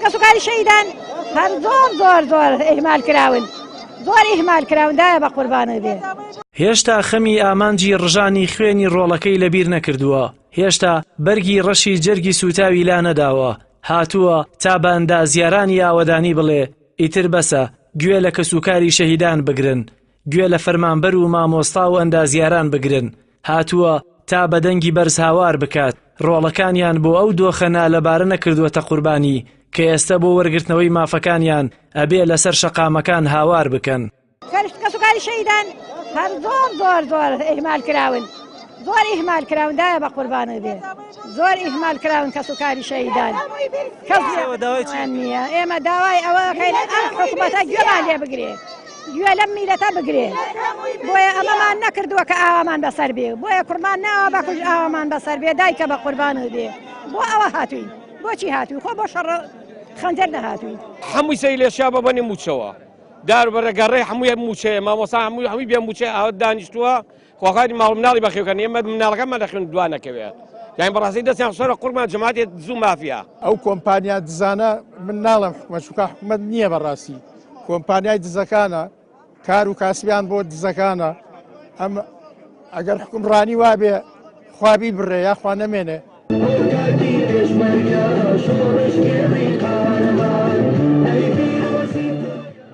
کەسوکاری شەیدان هەر زۆر ئیهمال کراون زۆر ئیهمال کراون دایە بە قوربانە بێ. هێشتا خەمی ئامانجی ڕژانی خوێنی ڕۆڵەکەی لەبیر نەکردووە، هێشتا بەرگی ڕەشی جەرگی سوتاوی لا نەداوە، هاتووە تا بە ئەندازیارانی ئاوەدانی بڵێ ئیتر بەسە گوێ لە کەسوکاری شەهیدان بگرن، گوێ لە فەرمانبەر و مامۆستا و ئەندازیاران بگرن، هاتووە تا بەدەنگی بەرز هاوار بکات ڕۆڵەکانیان بۆ ئەو دۆخەنا لەبارە نەکردووەتە قوربانی کە ئێستا بۆ وەرگرتنەوەی مافەکانیان ئەبێ لەسەر شەقامەکان هاوار بکەن. کەسوکاری شەیدان هەر زۆر ئیهمال کراون زۆر ئیهمال کراون دایە بە قوربانە بێ زۆر ئیهمال کراون کەسوکاری شەیدان نییە. ئێمە داوای ئەوە ئەم حکوومەتە گوێمان لێ بگرێ گوێ لەم میلەتە بگرێ بۆیە ئەمەمان نەکردووە کە ئاوامان بەسەر بێ بۆیە کوڕمان ناوە بەکوژ ئاوامان بەسەر بێ دایکە بە قوربانە بێ بۆ ئەوە هاتووین بۆچی هاتووی خۆ بۆ شەڕ خەنجەر نەهاتووی هەمووی سەی لێشیا بەبەنی موچەوە داربەرە گەڕێ هەمووی موچەیە مامۆستا هەمووی بێ موچێ ئەوە دانیشتووە خۆخوای ماڵ مناڵی بەخێوکەن ئێمە مناڵەکەمان دەخوێن دوانەکەوێت یان بەڕاستی دەستیان سۆرە قورمان جەماعەت زوو مافیا. ئەو کۆمپانیا دزانە من ناڵم حکومەت حکومەت نییە بەڕاستی کۆمپانیای دزەکانە کار و کاسبیان بۆ دزەکانە ئەم ئەگەر حکومڕانی وابێ خوابی بڕێ یاخوا نەمێنێ.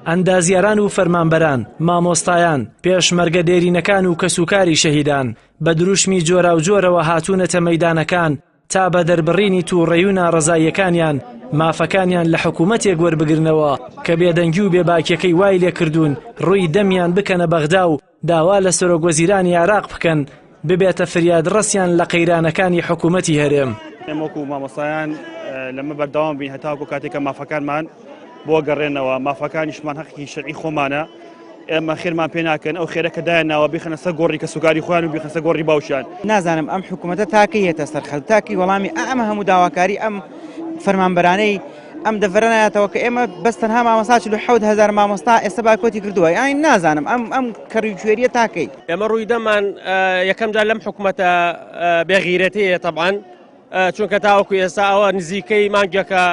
ئەندازیاران و فەرمانبەران، مامۆستایان، پێشمەرگە دێرینەکان و کەسوکاری شەهیدان بە دروشمی جۆرا و جۆرەوە هاتوونەتە مەیدانەکان تا بە دەربڕینی تووڕێی و ناڕەزاییەکانیان مافەکانیان لە حکوومەتێک وەربگرنەوە کە بێدەنگی و بێباکیەکەی وای لێکردوون ڕووی دەمیان بکەنە بەغدا و داوا لە سەرۆکوەزیرانی عێراق بکەن ببێتە فریاد ڕەسیان لە قەیرانەکانی حکوومەتی هەرێم. ئێمە وەکو مامۆستایان لەمە بەردەوام بین هەتاکو کاتێکە مافەکانمان بۆ گەڕێنەوە مافەکانیشمان حەقی شەرعی خۆمانە ئێمە خێرمان پێ ناکەن ئەو خێرەکە دایاناوە بیخەنە سەر گۆڕی کەسوکاری خۆیان و بیخەنە سەر گۆڕی باوشیان. نازانم ئەم حکوومەتە تاکەی هێتە سەر خەڵک تاکی وەڵامی ئەمە هەموو داواکاری ئەم فەرمانبەرانەی ئەم دەڤەرەنایەتەوە کە ئێمە بەس تەنها مامۆستا 47,000 مامۆستا ئێستا باکۆتی کردووە یان نازانم ئەم کەڕیکوێریە تاکەی. ئێمە ڕوویدەمان یەکەمجار لەم حکوومەتە بێغیرەتەیە تەبعاً چونکە تاوەکو ئێستا ئەوە نزیکەی مانگێکە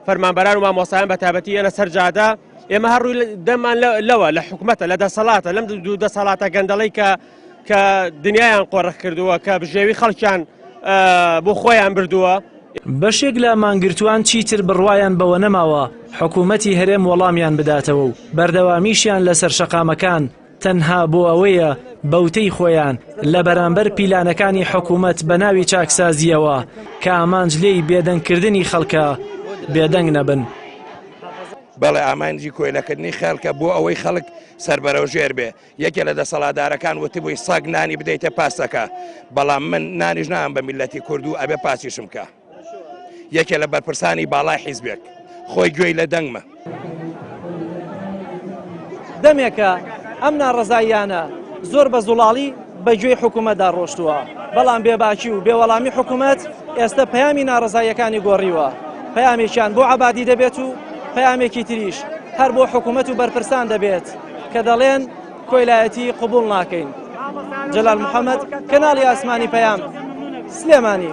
فەرمانبەران و مامۆستایان بەتابەتی ئێنە سەر جادا ئێمە هەر ڕووی دەمان لەوە لە حکوومەتە لە دەسەڵاتە لەم دوو دەسەڵاتە گەندەڵەی کە دنیایان قۆڕەخ کردووە کە بژێوی خەڵکیان بۆ خۆیان بردووە. بەشێک لە مانگرتووان چیتر بڕوایان بەوە نەماوە حکوومەتی هەرێم وەڵامیان بداتەوە و بەردەوامیشیان لەسەر شەقامەکان تەنها بۆ ئەوەیە بەوتەی خۆیان لە بەرامبەر پیلانەکانی حکوومەت بە ناوی چاکسازیەوە کە ئامانج لێی بێدەنگکردنی خەڵکە بێدەنگ نەبن. بەڵێ ئامانجی کۆیلەکردنی خەڵکە بۆ ئەوەی خەڵک سەربەرەوژێر بێ یەکێ لە دەسەڵاتدارەکان وتبووی سەگ نانی بدەیتە پاسەکە بەڵام من نانیش نام بە میلەتی کورد و ئەبێ پاسیشم کە یەکێ لە بەرپرسانی باڵای حیزبێک خۆی گوێی لە دەنگمە. دەمێکە ئەم ناڕەزاییانە زۆر بە زوڵاڵی بەگوێی حکوومەتدا ڕۆشتووە بەڵام بێباکی و بێوەڵامی حکوومەت ئێستا پەیامی ناڕەزاییەکانی گۆڕیوە پەیامێکیان بۆ عەبادی دەبێت و پەیامێکی تریش هەر بۆ حکوومەت و بەرپرسان دەبێت کە دەڵێن کۆیلایەتی قبوڵ ناکەین. جەلال محەممەد کەناڵی ئاسمانی پەیام سلێمانی.